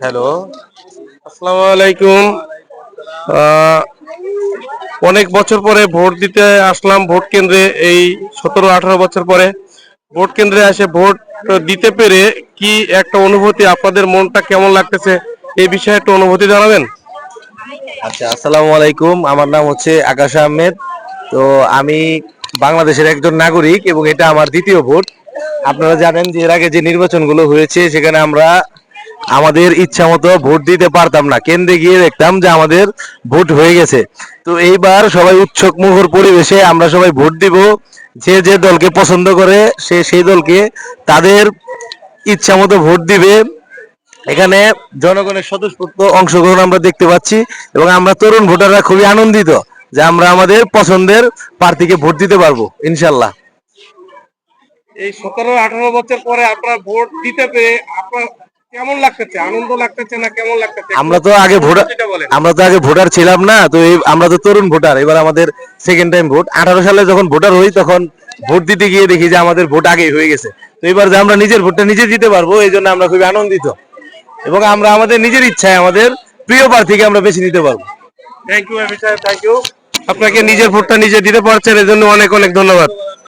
Hello, আসসালামু আলাইকুম। আহ, অনেক বছর পরে ভোট দিতে আসলাম ভোট কেন্দ্রে। এই 17-18 বছর পরে ভোট কেন্দ্রে এসে ভোট দিতে পেরে কি একটা অনুভূতি, আপনাদের মনটা কেমন লাগতেছে এই বিষয়ে একটু অনুভূতি জানাবেন। আচ্ছা, আসসালামু আলাইকুম। আমার নাম হচ্ছে আকাশ আহমেদ। তো আমি বাংলাদেশের একজন নাগরিক এবং এটা আমার দ্বিতীয় ভোট। আপনারা জানেন যে এর আগে যে নির্বাচনগুলো হয়েছে সেখানে আমরা আমাদের ইচ্ছা মতো ভোট দিতে পারতাম না, কেন্দ্রে গিয়ে দেখতাম যে আমাদের ভোট হয়ে গেছে। তো এইবার সবাই উৎসব মুখর পরিবেশে আমরা সবাই ভোট দিব। যে যে দলকে পছন্দ করে সে সেই দলকে তাদের ইচ্ছা মতো ভোট দিবে। এখানে জনগণের স্বতঃস্ফূর্ত অংশগ্রহণ আমরা দেখতে পাচ্ছি এবং আমরা তরুণ ভোটাররা খুবই আনন্দিত যে আমরা আমাদের পছন্দের প্রার্থীকে ভোট দিতে পারবো ইনশাল্লাহ। এই 17-18 বছর পরে আপনার ভোট দিতে পেরে আপনার কেমন লাগতেছে? আনন্দ লাগতেছে না কেমন লাগতেছে, একটু আমরা তো আগে ভোটার অনুভূতিটা বলেন। আমরা তো আগে ভোটার ছিলাম না, তো এই আমরা তো তরুণ ভোটার, এবার আমাদের সেকেন্ড টাইম ভোট। 18 সালে যখন ভোটার হই তখন ভোট দিতে গিয়ে দেখি যে আমাদের ভোট আগেই হয়ে গেছে। তো এবার যে আমরা নিজের ভোটটা নিজে দিতে পারবো এই জন্য আমরা খুবই আনন্দিত এবং আমরা আমাদের নিজের ইচ্ছায় আমাদের প্রিয় প্রার্থীকে আমরা বেছে নিতে পারবো। Thank you, thank you. আপনাকে নিজের ভোটটা নিজে দিতে পারছেন, এজন্য অনেক অনেক ধন্যবাদ।